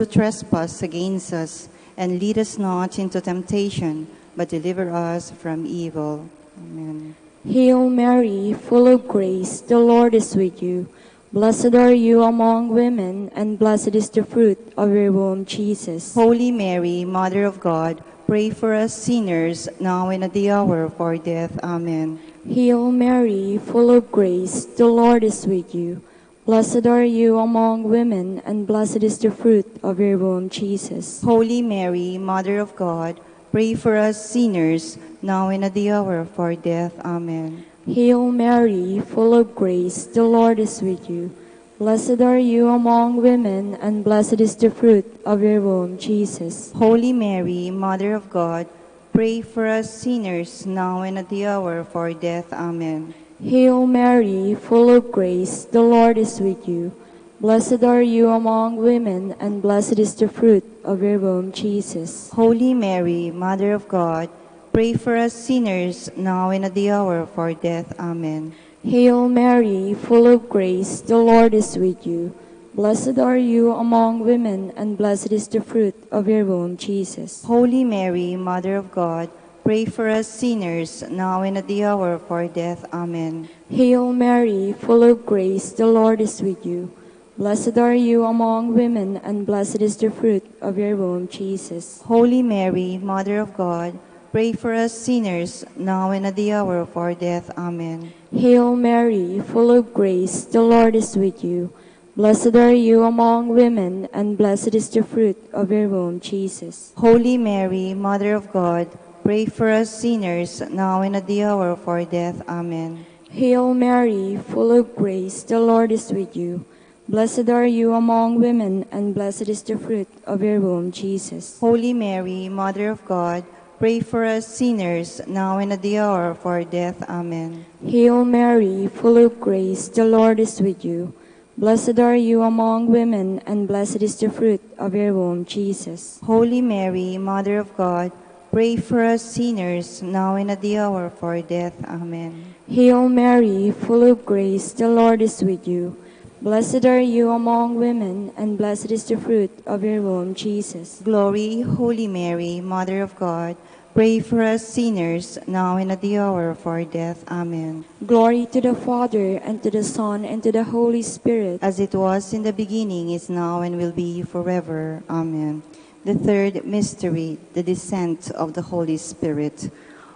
who trespass against us, and lead us not into temptation, but deliver us from evil. Amen. Hail Mary, full of grace, the Lord is with you. Blessed are you among women, and blessed is the fruit of your womb, Jesus. Holy Mary, Mother of God, pray for us sinners, now and at the hour of our death. Amen. Hail Mary, full of grace, the Lord is with you. Blessed are you among women, and blessed is the fruit of your womb, Jesus. Holy Mary, Mother of God, pray for us sinners, now and at the hour of our death. Amen. Hail Mary, full of grace, the Lord is with you. Blessed are you among women, and blessed is the fruit of your womb, Jesus. Holy Mary, Mother of God, pray for us sinners, now and at the hour of our death. Amen. Hail Mary, full of grace, the Lord is with you. Blessed are you among women, and blessed is the fruit of your womb, Jesus. Holy Mary, Mother of God, pray for us sinners, now and at the hour of our death. Amen. Hail Mary, full of grace, the Lord is with you. Blessed are you among women, and blessed is the fruit of your womb, Jesus. Holy Mary, Mother of God, pray for us sinners, now and at the hour of our death. Amen. Hail Mary, full of grace, the Lord is with you. Blessed are you among women, and blessed is the fruit of your womb, Jesus. Holy Mary, Mother of God, pray for us sinners, now and at the hour of our death. Amen. Hail Mary, full of grace, the Lord is with you. Blessed are you among women, and blessed is the fruit of your womb, Jesus. Holy Mary, Mother of God, pray for us sinners, now and at the hour of our death. Amen. Hail Mary, full of grace, the Lord is with you. Blessed are you among women, and blessed is the fruit of your womb, Jesus. Holy Mary, Mother of God, pray for us sinners, now and at the hour of our death. Amen. Hail Mary, full of grace, the Lord is with you. Blessed are you among women, and blessed is the fruit of your womb, Jesus. Holy Mary, Mother of God, pray for us sinners, now and at the hour of our death. Amen. Hail Mary, full of grace, the Lord is with you. Blessed are you among women, and blessed is the fruit of your womb, Jesus. Glory, Holy Mary, Mother of God, pray for us sinners, now and at the hour of our death. Amen. Glory to the Father, and to the Son, and to the Holy Spirit. As it was in the beginning, is now, and will be forever. Amen. The third mystery, the descent of the Holy Spirit.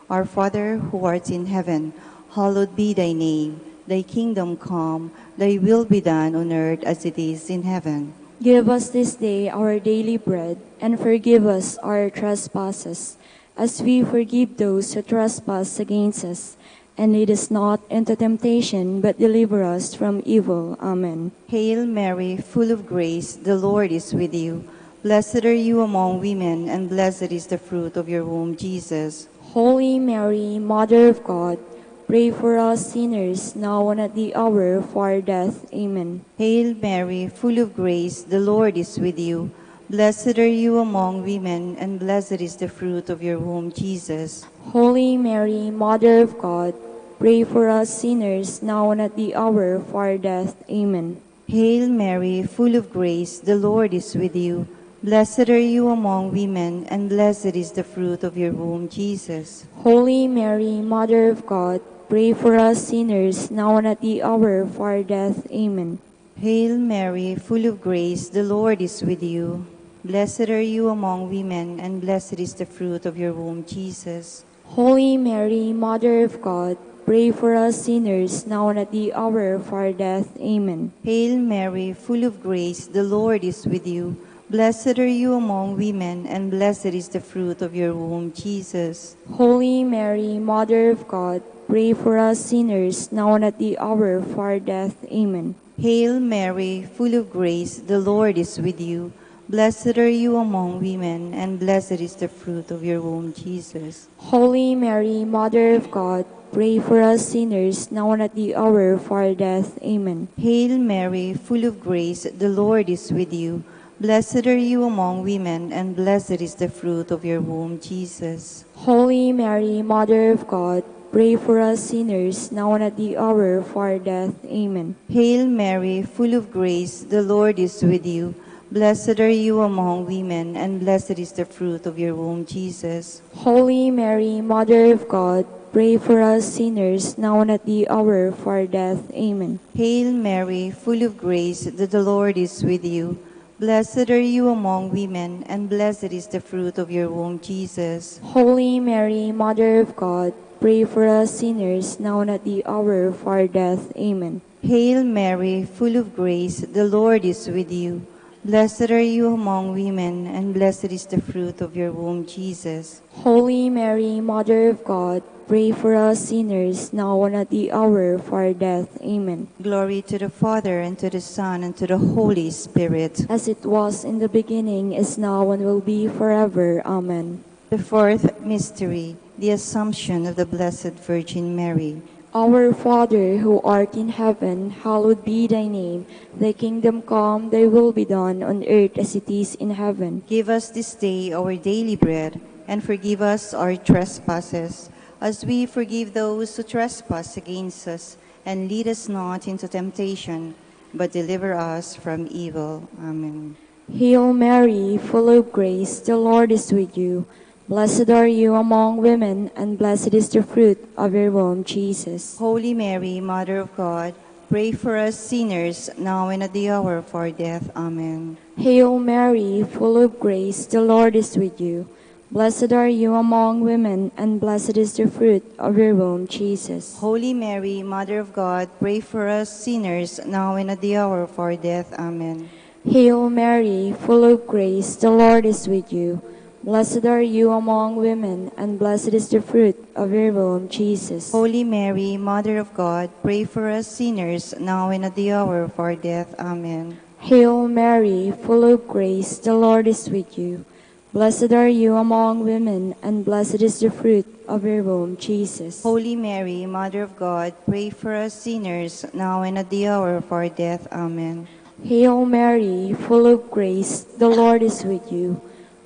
Our Father, who art in heaven, hallowed be thy name. Thy kingdom come, thy will be done on earth as it is in heaven. Give us this day our daily bread, and forgive us our trespasses, as we forgive those who trespass against us. And lead us not into temptation, but deliver us from evil. Amen. Hail Mary, full of grace, the Lord is with you. Blessed are you among women, and blessed is the fruit of your womb, Jesus. Holy Mary, Mother of God, pray for us sinners, now and at the hour of our death. Amen. Hail Mary, full of grace, the Lord is with you. Blessed are you among women, and blessed is the fruit of your womb, Jesus. Holy Mary, Mother of God, pray for us sinners, now and at the hour of our death. Amen. Hail Mary, full of grace, the Lord is with you. Blessed are you among women, and blessed is the fruit of your womb, Jesus. Holy Mary, Mother of God, pray for us sinners, now and at the hour of our death. Amen. Hail Mary, full of grace, the Lord is with you. Blessed are you among women, and blessed is the fruit of your womb, Jesus. Holy Mary, Mother of God, pray for us sinners, now and at the hour of our death. Amen. Hail Mary, full of grace, the Lord is with you. Blessed are you among women, and blessed is the fruit of your womb, Jesus. Holy Mary, Mother of God, pray for us sinners, now and at the hour of our death. Amen. Hail Mary, full of grace, the Lord is with you. Blessed are you among women, and blessed is the fruit of your womb, Jesus. Holy Mary, Mother of God, pray for us sinners, now and at the hour of our death. Amen. Hail Mary, full of grace, the Lord is with you. Blessed are you among women, and blessed is the fruit of your womb, Jesus. Holy Mary, Mother of God, pray for us sinners, now and at the hour of our death. Amen. Hail Mary, full of grace, the Lord is with you. Blessed are you among women, and blessed is the fruit of your womb, Jesus. Holy Mary, Mother of God, pray for us sinners, now and at the hour of our death. Amen. Hail Mary, full of grace, the Lord is with you. Blessed are you among women, and blessed is the fruit of your womb, Jesus. Holy Mary, Mother of God, pray for us sinners, now and at the hour of our death. Amen. Hail Mary, full of grace, the Lord is with you. Blessed are you among women, and blessed is the fruit of your womb, Jesus. Holy Mary, Mother of God, pray for us sinners, now and at the hour of our death. Amen. Glory to the Father, and to the Son, and to the Holy Spirit. As it was in the beginning, is now, and will be forever. Amen. The fourth mystery, the Assumption of the Blessed Virgin Mary. Our Father, who art in heaven, hallowed be thy name. Thy kingdom come, thy will be done on earth as it is in heaven. Give us this day our daily bread, and forgive us our trespasses, as we forgive those who trespass against us. And lead us not into temptation, but deliver us from evil. Amen. Hail Mary, full of grace, the Lord is with you. Blessed are you among women, and blessed is the fruit of your womb, Jesus. Holy Mary, Mother of God, pray for us sinners, now and at the hour of our death. Amen. Hail Mary, full of grace, the Lord is with you. Blessed are you among women, and blessed is the fruit of your womb, Jesus. Holy Mary, Mother of God, pray for us sinners, now and at the hour of our death. Amen. Hail Mary, full of grace, the Lord is with you. Blessed are you among women, and blessed is the fruit of your womb, Jesus. Holy Mary, Mother of God, pray for us sinners, now and at the hour of our death. Amen. Hail Mary, full of grace, the Lord is with you. Blessed are you among women, and blessed is the fruit of your womb, Jesus. Holy Mary, Mother of God, pray for us sinners, now and at the hour of our death. Amen. Hail Mary, full of grace, the Lord is with you.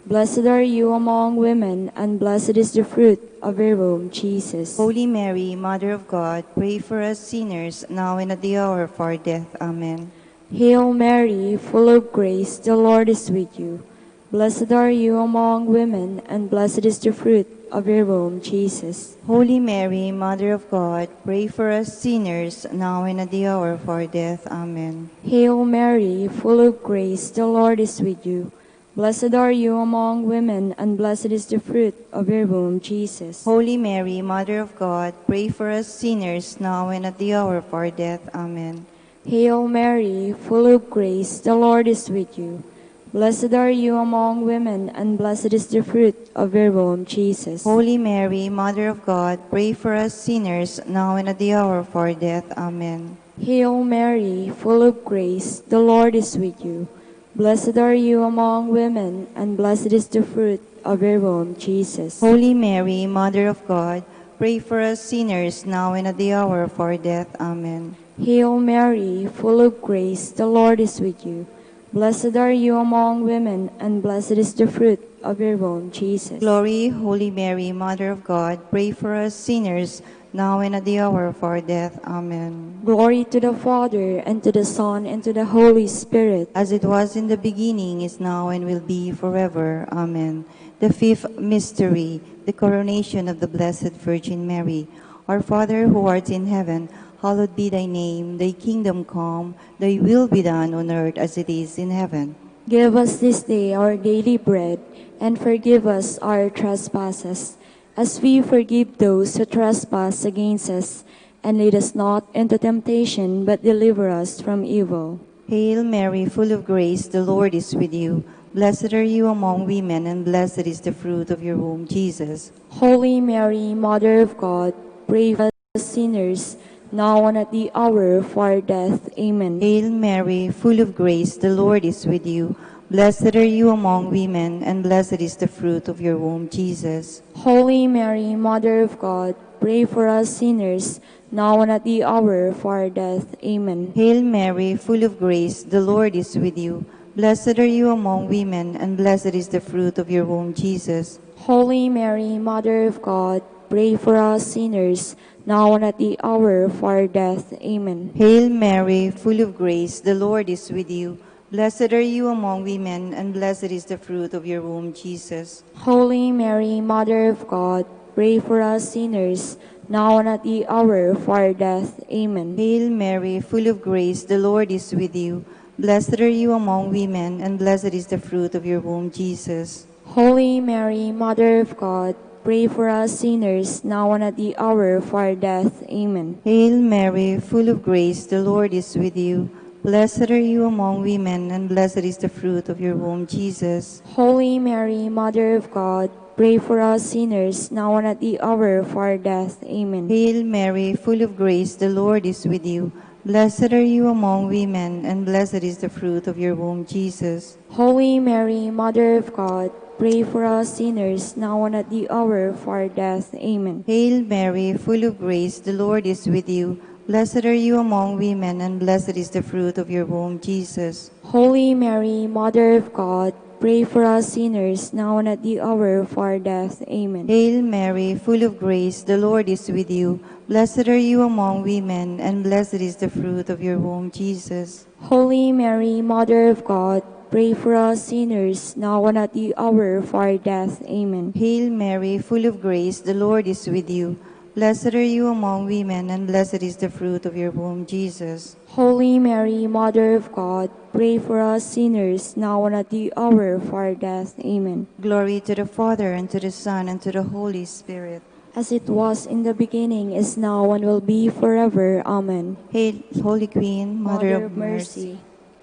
Blessed are you among women, and blessed is the fruit of your womb, Jesus. Holy Mary, Mother of God, pray for us sinners, now and at the hour of our death. Amen. Hail Mary, full of grace, the Lord is with you. Blessed are you among women, and blessed is the fruit of your womb, Jesus. Holy Mary, Mother of God, pray for us sinners, now and at the hour of our death. Amen. Hail Mary, full of grace, the Lord is with you. Blessed are you among women, and blessed is the fruit of your womb, Jesus. Holy Mary, Mother of God, pray for us sinners, now and at the hour of our death. Amen. Hail Mary, full of grace, the Lord is with you. Blessed are you among women, and blessed is the fruit of your womb, Jesus. Holy Mary, Mother of God, pray for us sinners, now and at the hour of our death. Amen. Hail Mary, full of grace, the Lord is with you. Blessed are you among women, and blessed is the fruit of your womb, Jesus. Holy Mary, Mother of God, pray for us sinners, now and at the hour of our death. Amen. Hail Mary, full of grace, the Lord is with you. Blessed are you among women, and blessed is the fruit of your womb, Jesus. Glory, Holy Mary, Mother of God, pray for us sinners, now and at the hour of our death. Amen. Glory to the Father, and to the Son, and to the Holy Spirit. As it was in the beginning, is now, and will be forever. Amen. The fifth mystery, the coronation of the Blessed Virgin Mary. Our Father, who art in heaven, hallowed be thy name. Thy kingdom come, thy will be done on earth as it is in heaven. Give us this day our daily bread, and forgive us our trespasses, as we forgive those who trespass against us. And lead us not into temptation, but deliver us from evil. Hail Mary, full of grace, the Lord is with you. Blessed are you among women, and blessed is the fruit of your womb, Jesus. Holy Mary, Mother of God, pray for us sinners, now and at the hour of our death. Amen. Hail Mary, full of grace, the Lord is with you. Blessed are you among women, and blessed is the fruit of your womb, Jesus. Holy Mary, Mother of God, pray for us sinners, now and at the hour of our death. Amen. Hail Mary, full of grace, the Lord is with you. Blessed are you among women, and blessed is the fruit of your womb, Jesus. Holy Mary, Mother of God, pray for us sinners, now and at the hour of our death. Amen. Hail Mary, full of grace, the Lord is with you. Blessed are you among women, and blessed is the fruit of your womb, Jesus. Holy Mary, Mother of God, pray for us sinners, now and at the hour of our death. Amen. Hail Mary, full of grace, the Lord is with you. Blessed are you among women, and blessed is the fruit of your womb, Jesus. Holy Mary, Mother of God, pray for us sinners, now and at the hour of our death. Amen. Hail Mary, full of grace, the Lord is with you. Blessed are you among women, and blessed is the fruit of your womb, Jesus. Holy Mary, Mother of God, pray for us sinners, now and at the hour of our death. Amen. Hail Mary, full of grace, the Lord is with you. Blessed are you among women, and blessed is the fruit of your womb, Jesus. Holy Mary, Mother of God, pray for us sinners, now and at the hour of our death. Amen. Hail Mary, full of grace, the Lord is with you. Blessed are you among women, and blessed is the fruit of your womb, Jesus. Holy Mary, Mother of God, pray for us sinners, now and at the hour of our death. Amen. Hail Mary, full of grace, the Lord is with you. Blessed are you among women, and blessed is the fruit of your womb, Jesus. Holy Mary, Mother of God, pray for us sinners, now and at the hour of our death. Amen. Hail Mary, full of grace, the Lord is with you. Blessed are you among women, and blessed is the fruit of your womb, Jesus. Holy Mary, Mother of God, pray for us sinners, now and at the hour of our death. Amen. Glory to the Father, and to the Son, and to the Holy Spirit. As it was in the beginning, is now, and will be forever. Amen. Hail, Holy Queen, Mother Mother of of mercy. mercy,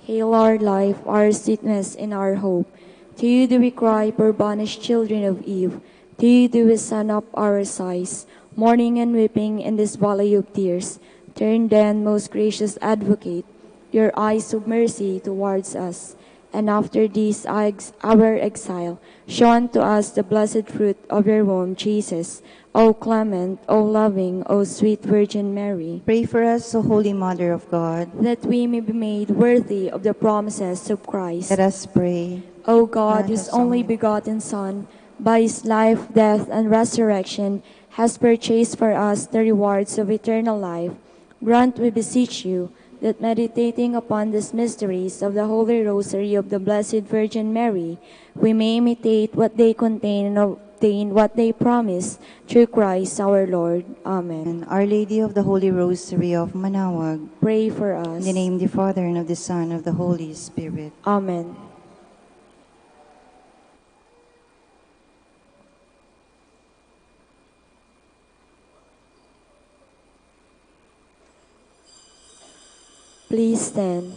hail our life, our sweetness, and our hope. To you do we cry, poor banished children of Eve. To you do we send up our sighs, mourning and weeping in this valley of tears. Turn then, most gracious Advocate, your eyes of mercy towards us, and after this our exile, show unto us the blessed fruit of your womb, Jesus. O clement, O loving, O sweet Virgin Mary, Pray for us, O Holy Mother of God. that we may be made worthy of the promises of Christ. Let us pray. O God, God whose has only only- begotten Son, by his life, death, and resurrection, has purchased for us the rewards of eternal life, grant, we beseech you, that meditating upon these mysteries of the Holy Rosary of the Blessed Virgin Mary, we may imitate what they contain and obtain what they promise, through Christ our Lord. Amen. And Our Lady of the Holy Rosary of Manaoag, Pray for in us. the name of the Father, and of the Son, and of the Holy Spirit. Amen. Please stand.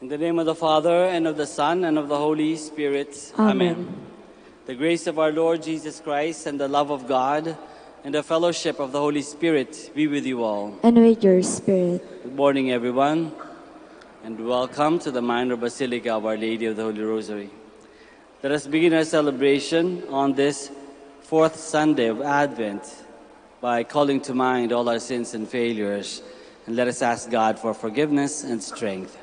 In the name of the Father, and of the Son, and of the Holy Spirit. Amen. The grace of our Lord Jesus Christ, and the love of God, and the fellowship of the Holy Spirit be with you all. And with your spirit. Good morning, everyone, and welcome to the Minor Basilica of Our Lady of the Holy Rosary. Let us begin our celebration on this fourth Sunday of Advent by calling to mind all our sins and failures, and let us ask God for forgiveness and strength.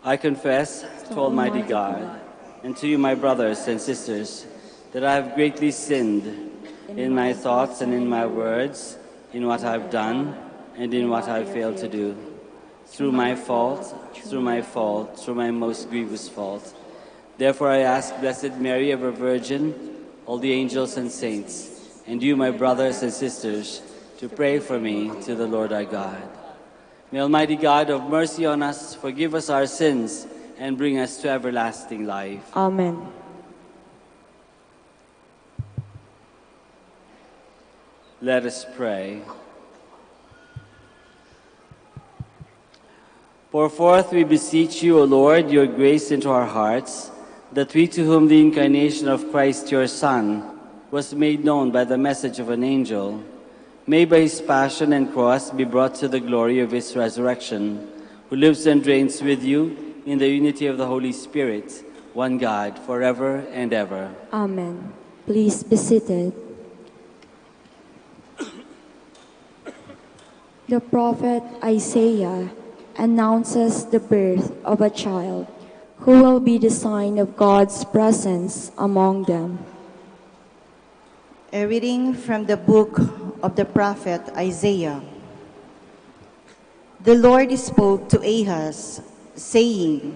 I confess to Almighty God and to you, my brothers and sisters, that I have greatly sinned in my thoughts and in my words, in what I've done and in what I've failed to do. Through my most grievous fault. Therefore I ask Blessed Mary, ever Virgin, all the angels and saints, and you, my brothers and sisters, to pray for me to the Lord our God. May Almighty God have mercy on us, forgive us our sins, and bring us to everlasting life. Amen. Let us pray. Pour forth, we beseech you, O Lord, your grace into our hearts, that we, to whom the incarnation of Christ your Son was made known by the message of an angel, may by his passion and cross be brought to the glory of his resurrection, who lives and reigns with you in the unity of the Holy Spirit, one God, forever and ever. Amen. Please be seated. The prophet Isaiah announces the birth of a child who will be the sign of God's presence among them. A reading from the book of the prophet Isaiah. The Lord spoke to Ahaz, saying,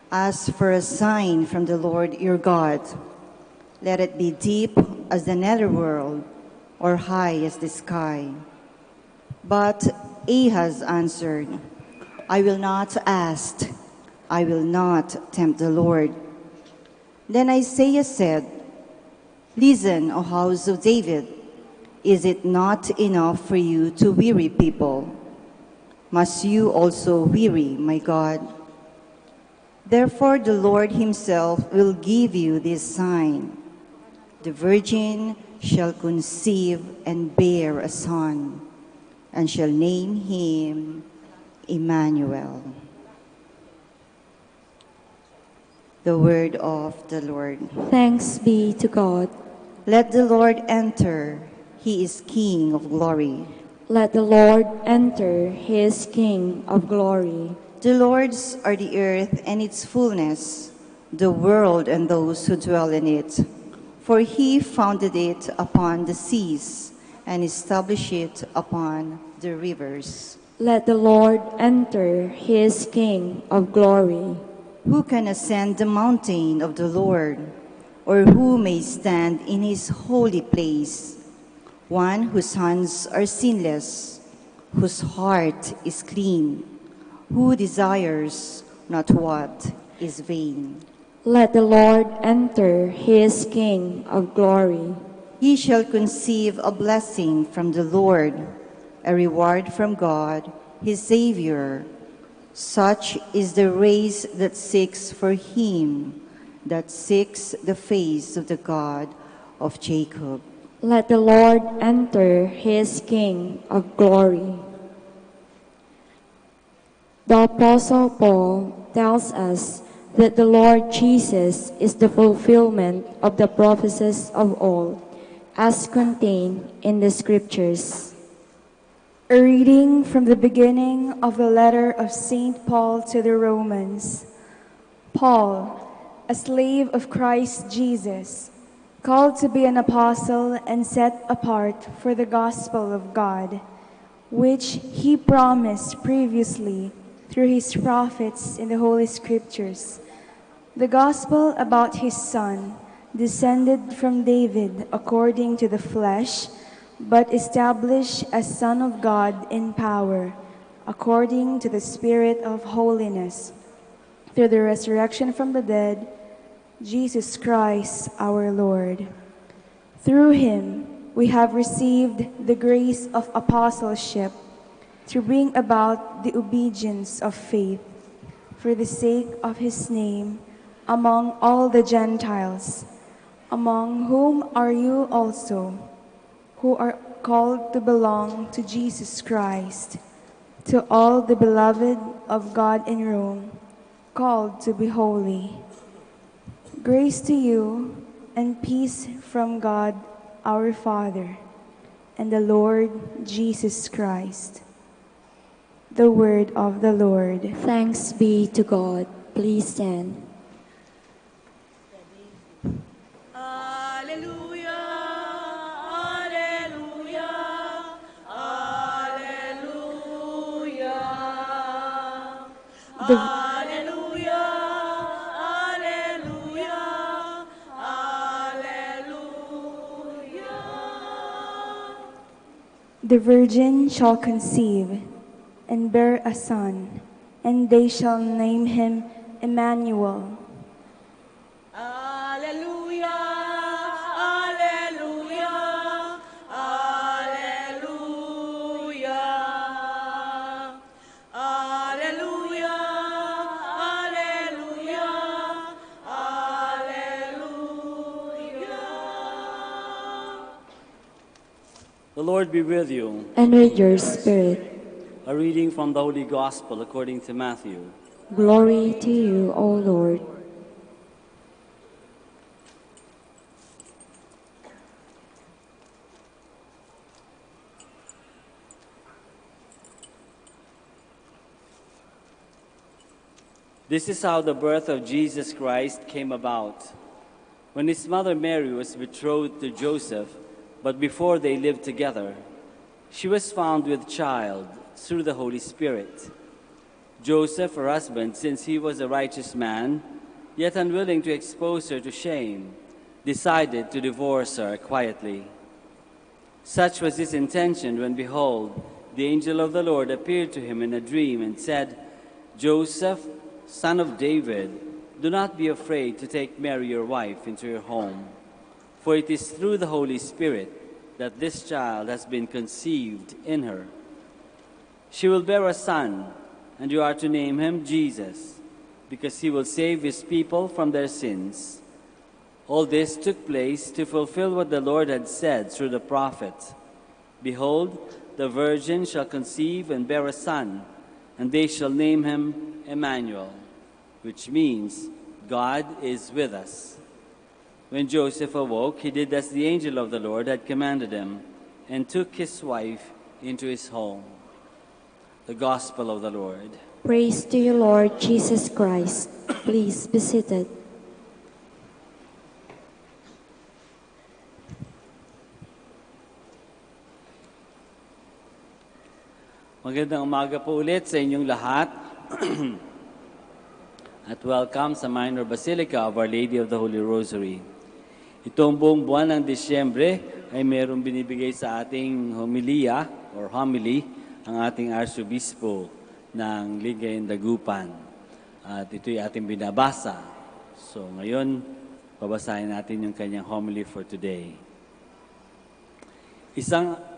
"Ask for a sign from the Lord your God. Let it be deep as the netherworld, or high as the sky." But Ahaz answered, "I will not ask. I will not tempt the Lord." Then Isaiah said, "Listen, O house of David. Is it not enough for you to weary people? Must you also weary, my God? Therefore the Lord himself will give you this sign. The virgin shall conceive and bear a son, and shall name him Emmanuel." The word of the Lord. Thanks be to God. Let the Lord enter. He is King of glory. Let the Lord enter, he is King of glory. The Lord's are the earth and its fullness, the world and those who dwell in it. For he founded it upon the seas and established it upon the rivers. Let the Lord enter, he is King of glory. Who can ascend the mountain of the Lord, or who may stand in his holy place? One whose hands are sinless, whose heart is clean, who desires not what is vain. Let the Lord enter, he is King of glory. He shall conceive a blessing from the Lord, a reward from God, his Savior. Such is the race that seeks for him, that seeks the face of the God of Jacob. Let the Lord enter, he is King of glory. The Apostle Paul tells us that the Lord Jesus is the fulfillment of the prophecies of old, as contained in the Scriptures. A reading from the beginning of the letter of St. Paul to the Romans. Paul, a slave of Christ Jesus, called to be an apostle and set apart for the gospel of God, which he promised previously through his prophets in the Holy Scriptures, the gospel about his Son, descended from David according to the flesh, but established as Son of God in power, according to the Spirit of holiness, through the resurrection from the dead, Jesus Christ our Lord. Through him we have received the grace of apostleship to bring about the obedience of faith for the sake of his name among all the Gentiles, among whom are you also, who are called to belong to Jesus Christ, to all the beloved of God in Rome, called to be holy. Grace to you and peace from God our Father and the Lord Jesus Christ. The word of the Lord. Thanks be to God. Please stand. Alleluia, alleluia, alleluia. The, Alleluia, alleluia, alleluia. the virgin shall conceive and bear a son, and they shall name him Emmanuel. Alleluia, alleluia, alleluia. Alleluia, alleluia, alleluia. The Lord be with you. And with your spirit. A reading from the Holy Gospel according to Matthew. Glory to you, O Lord. This is how the birth of Jesus Christ came about. When his mother Mary was betrothed to Joseph, but before they lived together, she was found with child through the Holy Spirit. Joseph, her husband, since he was a righteous man, yet unwilling to expose her to shame, decided to divorce her quietly. Such was his intention when, behold, the angel of the Lord appeared to him in a dream and said, Joseph, son of David, do not be afraid to take Mary your wife into your home, for it is through the Holy Spirit that this child has been conceived in her. She will bear a son, and you are to name him Jesus, because he will save his people from their sins. All this took place to fulfill what the Lord had said through the prophet. Behold, the virgin shall conceive and bear a son, and they shall name him Emmanuel, which means God is with us. When Joseph awoke, he did as the angel of the Lord had commanded him, and took his wife into his home. The Gospel of the Lord. Praise to you, Lord Jesus Christ. Please be seated. Magandang umaga po ulit sa inyong lahat. At welcome sa Minor Basilica of Our Lady of the Holy Rosary. Itong buong buwan ng Disyembre ay mayroong binibigay sa ating homilia or homily ang ating Arsobispo ng Ligay Dagupan. At ito'y ating binabasa. So ngayon, babasahin natin yung kanyang homily for today.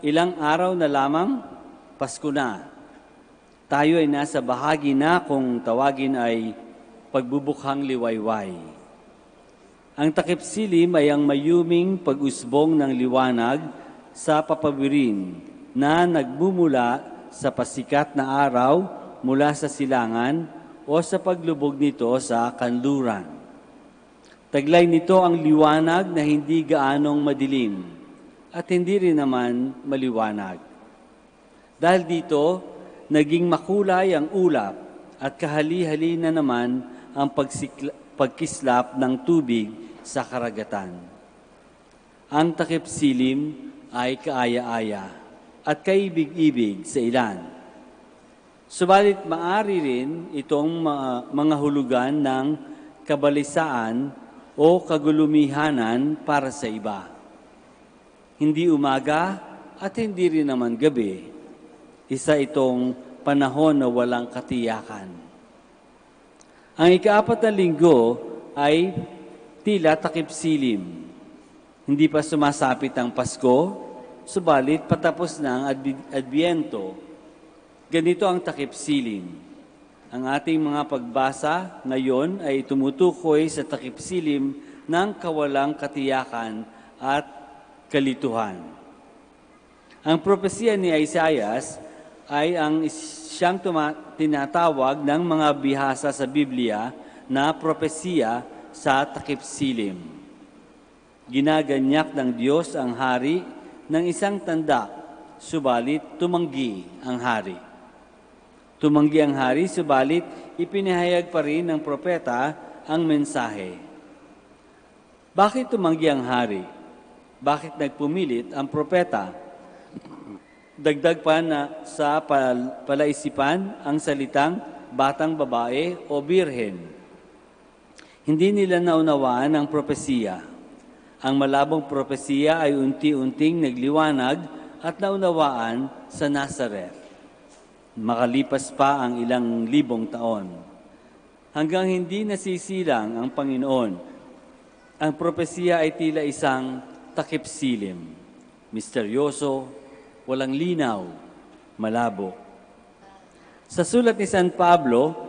Ilang araw na lamang, Pasko na. Tayo ay nasa bahagi na kung tawagin ay pagbubukhang liwayway. Ang takip silim ay ang mayuming pag-usbong ng liwanag sa papawirin na nagmumula sa pasikat na araw mula sa silangan o sa paglubog nito sa kanluran. Taglay nito ang liwanag na hindi gaanong madilim at hindi rin naman maliwanag. Dahil dito, naging makulay ang ulap at kahali-hali na naman ang pagkislap ng tubig sa karagatan. Ang takip silim ay kaaya-aya at kaibig-ibig sa ilan. Subalit maari rin itong mga hulugan ng kabalisaan o kagulumihanan para sa iba. Hindi umaga at hindi rin naman gabi. Isa itong panahon na walang katiyakan. Ang ika-4 na linggo ay tila takip silim. Hindi pa sumasapit ang Pasko subalit patapos na ang Adbyento, ganito ang takip silim. Ang ating mga pagbasa ngayon ay tumutukoy sa takip silim ng kawalang katiyakan at kalituhan. Ang propesiya ni Isaiah ay ang siyang tinatawag ng mga bihasa sa Biblia na propesiya sa takip silim. Ginaganyak ng Diyos ang hari ng isang tanda, subalit tumanggi ang hari. Tumanggi ang hari, subalit ipinahayag pa rin ng propeta ang mensahe. Bakit tumanggi ang hari? Bakit nagpumilit ang propeta? Dagdag pa na sa palaisipan ang salitang batang babae o birhen. Hindi nila naunawaan ang propesiya. Ang malabong propesiya ay unti-unting nagliwanag at naunawaan sa Nazareth. Makalipas pa ang ilang libong taon. Hanggang hindi nasisilang ang Panginoon, ang propesiya ay tila isang takip silim, misteryoso, walang linaw, malabo. Sa sulat ni San Pablo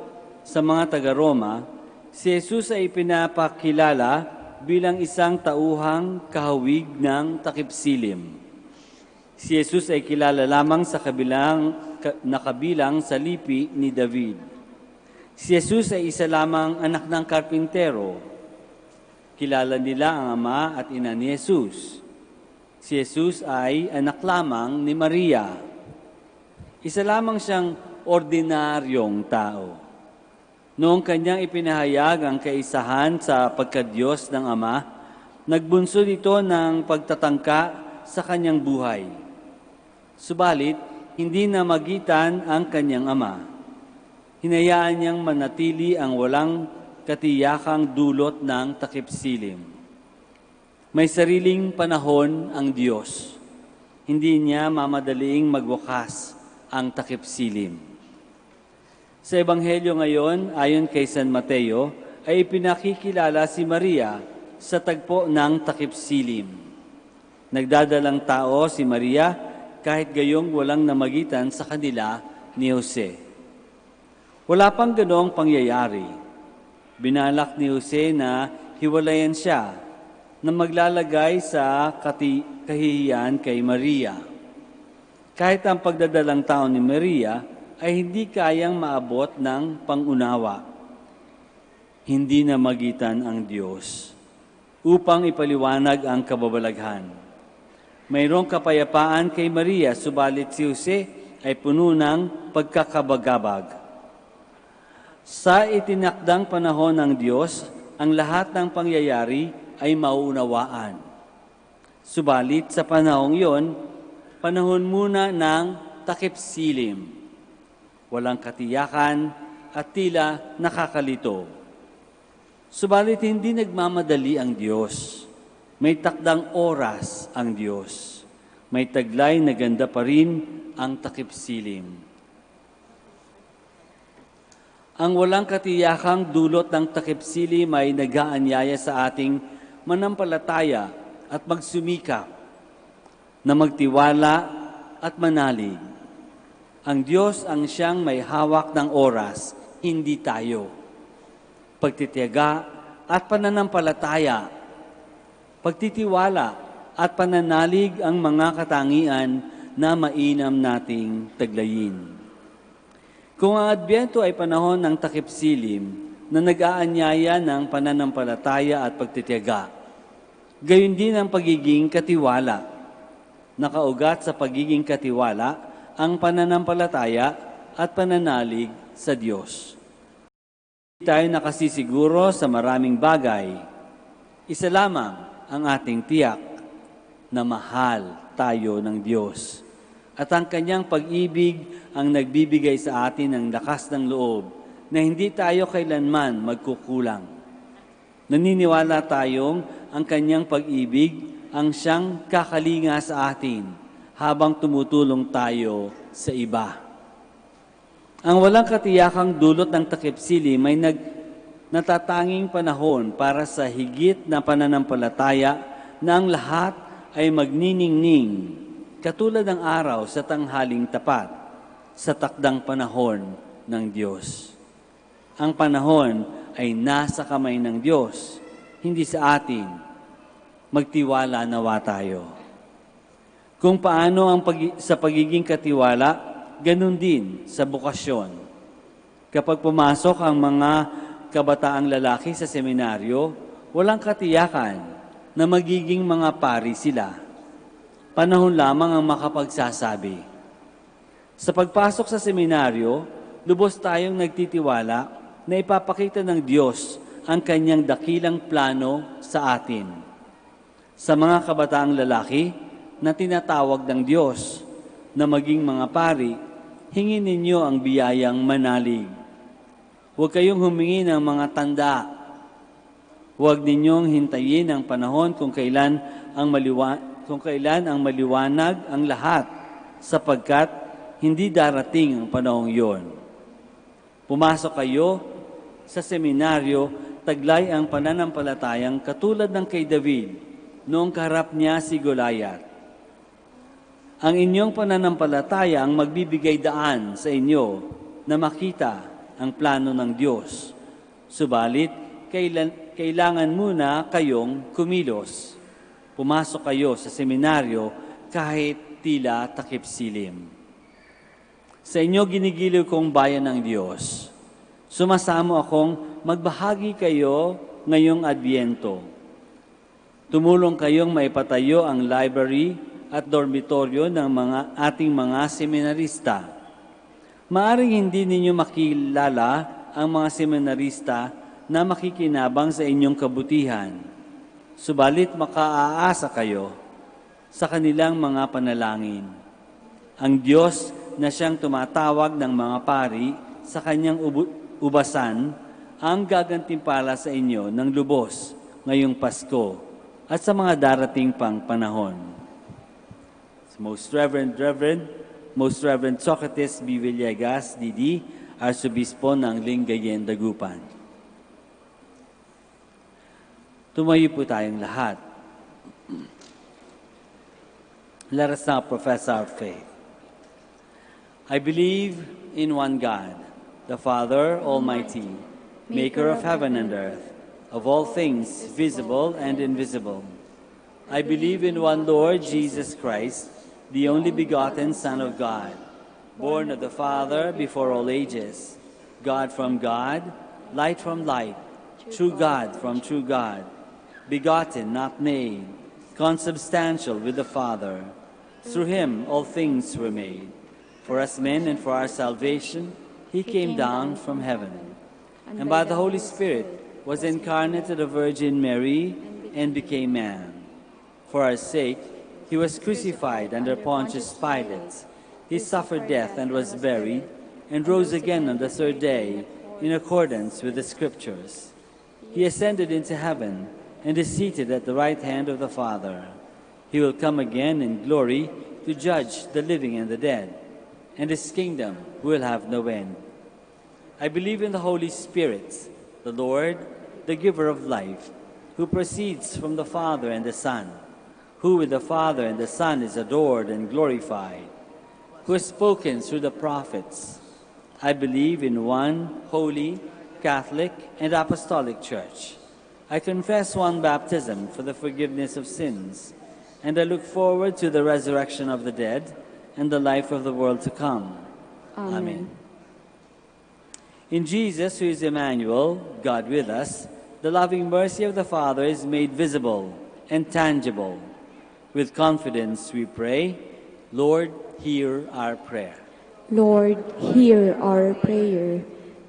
sa mga taga-Roma, si Jesus ay pinapakilala bilang isang tauhang kahawig ng takip silim. Si Jesus ay kilala lamang sa kabilang sa lipi ni David. Si Jesus ay isa lamang anak ng karpintero. Kilala nila ang ama at ina ni Jesus. Si Jesus ay anak lamang ni Maria. Isa lamang siyang ordinaryong tao. Noong kanyang ipinahayag ang kaisahan sa pagkadiyos ng Ama, nagbunsod ito ng pagtatangka sa kanyang buhay. Subalit, hindi na magitan ang kanyang Ama. Hinayaan niyang manatili ang walang katiyakang dulot ng takip silim. May sariling panahon ang Diyos. Hindi niya mamadaling magwakas ang takip silim. Sa Ebanghelyo ngayon, ayon kay San Mateo, ay pinakikilala si Maria sa tagpo ng takip silim. Nagdadalang tao si Maria kahit gayong walang namagitan sa kanila ni Jose. Wala pang ganoong pangyayari. Binalak ni Jose na hiwalayan siya na maglalagay sa kahihiyan kay Maria. Kahit ang pagdadalang tao ni Maria ay hindi kayang maabot ng pangunawa. Hindi na magitan ang Diyos upang ipaliwanag ang kababalaghan. Mayroong kapayapaan kay Maria, subalit si Jose ay puno ng pagkakabagabag. Sa itinakdang panahon ng Diyos, ang lahat ng pangyayari ay mauunawaan. Subalit sa panahong iyon, panahon muna ng takip silim. Walang katiyakan at tila nakakalito. Subalit hindi nagmamadali ang Diyos. May takdang oras ang Diyos. May taglay na ganda pa rin ang takip silim. Ang walang katiyakang dulot ng takip silim ay nag-aanyaya sa ating manampalataya at magsumikap na magtiwala at manalig. Ang Diyos ang siyang may hawak ng oras, hindi tayo. Pagtitiyaga at pananampalataya, pagtitiwala at pananalig ang mga katangian na mainam nating taglayin. Kung ang Adbyento ay panahon ng takip silim na nag-aanyaya ng pananampalataya at pagtitiyaga, gayon din ang pagiging katiwala. Nakaugat sa pagiging katiwala ang pananampalataya at pananalig sa Diyos. Hindi tayo nakasisiguro sa maraming bagay. Isa lamang ang ating tiyak na mahal tayo ng Diyos. At ang kanyang pag-ibig ang nagbibigay sa atin ng lakas ng loob na hindi tayo kailanman magkukulang. Naniniwala tayong ang kanyang pag-ibig ang siyang kakalinga sa atin habang tumutulong tayo sa iba. Ang walang katiyakang dulot ng takip silim ay natatanging panahon para sa higit na pananampalataya na ang lahat ay magniningning katulad ng araw sa tanghaling tapat, sa takdang panahon ng Diyos. Ang panahon ay nasa kamay ng Diyos, hindi sa atin. Magtiwala nawa tayo. Kung paano sa pagiging katiwala, ganun din sa bukasyon. Kapag pumasok ang mga kabataang lalaki sa seminaryo, walang katiyakan na magiging mga pari sila. Panahon lamang ang makapagsasabi. Sa pagpasok sa seminaryo, lubos tayong nagtitiwala na ipapakita ng Diyos ang kanyang dakilang plano sa atin. Sa mga kabataang lalaki na tinatawag ng Diyos na maging mga pari, hingin ninyo ang biyayang manalig. Huwag kayong humingi ng mga tanda. Huwag ninyong hintayin ang panahon kung kailan ang maliwanag ang lahat, sapagkat hindi darating ang panahong iyon. Pumasok kayo sa seminaryo, taglay ang pananampalatayang katulad ng kay David, noong kaharap niya si Goliath. Ang inyong pananampalataya ang magbibigay daan sa inyo na makita ang plano ng Diyos. Subalit, kailangan muna kayong kumilos. Pumasok kayo sa seminaryo kahit tila takip silim. Sa inyo ginigiliw kong bayan ng Diyos, sumasamo akong magbahagi kayo ngayong Adbyento. Tumulong kayong maipatayo ang library at dormitoryo ng ating mga seminarista. Maaring hindi ninyo makilala ang mga seminarista na makikinabang sa inyong kabutihan. Subalit makaaasa kayo sa kanilang mga panalangin. Ang Diyos na siyang tumatawag ng mga pari sa kanyang ubasan ang gagantimpala sa inyo ng lubos ngayong Pasko at sa mga darating pang panahon. Most Reverend Socrates B. Villegas, D.D., Arsobispo ng Lingayen, Dagupan. Tumayo po tayong lahat. Let us now profess our faith. I believe in one God, the Father Almighty, maker of heaven and earth, of all things visible and invisible. I believe in one Lord Jesus Christ, the only begotten Son of God, born of the Father before all ages, God from God, light from light, true God from true God, begotten, not made, consubstantial with the Father. Through him all things were made. For us men and for our salvation, he came down from heaven, and by the Holy Spirit was incarnate of the Virgin Mary and became man. For our sake, he was crucified under Pontius Pilate. He suffered death and was buried, and rose again on the third day, in accordance with the Scriptures. He ascended into heaven, and is seated at the right hand of the Father. He will come again in glory to judge the living and the dead, and his kingdom will have no end. I believe in the Holy Spirit, the Lord, the giver of life, who proceeds from the Father and the Son, who with the Father and the Son is adored and glorified, who has spoken through the prophets. I believe in one holy, Catholic, and Apostolic Church. I confess one baptism for the forgiveness of sins, and I look forward to the resurrection of the dead and the life of the world to come. Amen. In Jesus, who is Emmanuel, God with us, the loving mercy of the Father is made visible and tangible. With confidence we pray, Lord, hear our prayer. Lord, hear our prayer,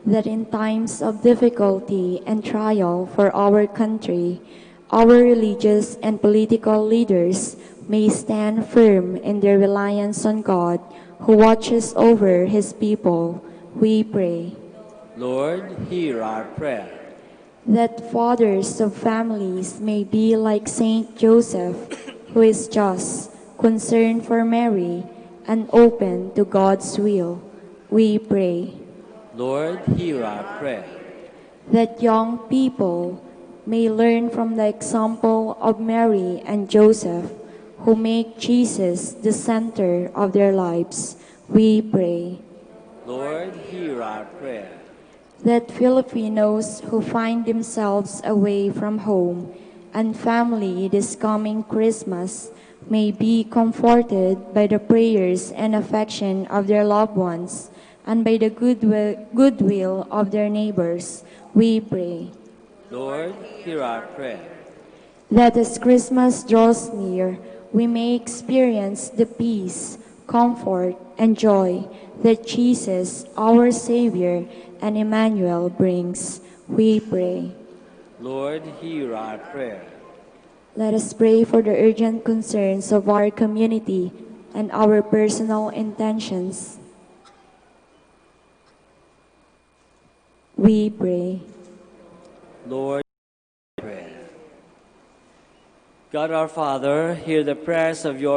that in times of difficulty and trial for our country, our religious and political leaders may stand firm in their reliance on God, who watches over his people. We pray. Lord, hear our prayer. That fathers of families may be like Saint Joseph, who is just, concerned for Mary, and open to God's will. We pray. Lord, hear our prayer. That young people may learn from the example of Mary and Joseph, who make Jesus the center of their lives, we pray. Lord, hear our prayer. That Filipinos who find themselves away from home and family this coming Christmas may be comforted by the prayers and affection of their loved ones and by the goodwill of their neighbors, we pray. Lord, hear our prayer. That as Christmas draws near, we may experience the peace, comfort, and joy that Jesus, our Savior, and Emmanuel brings, we pray. Lord, hear our prayer. Let us pray for the urgent concerns of our community and our personal intentions. We pray. Lord, hear our prayer. God our Father, hear the prayers of your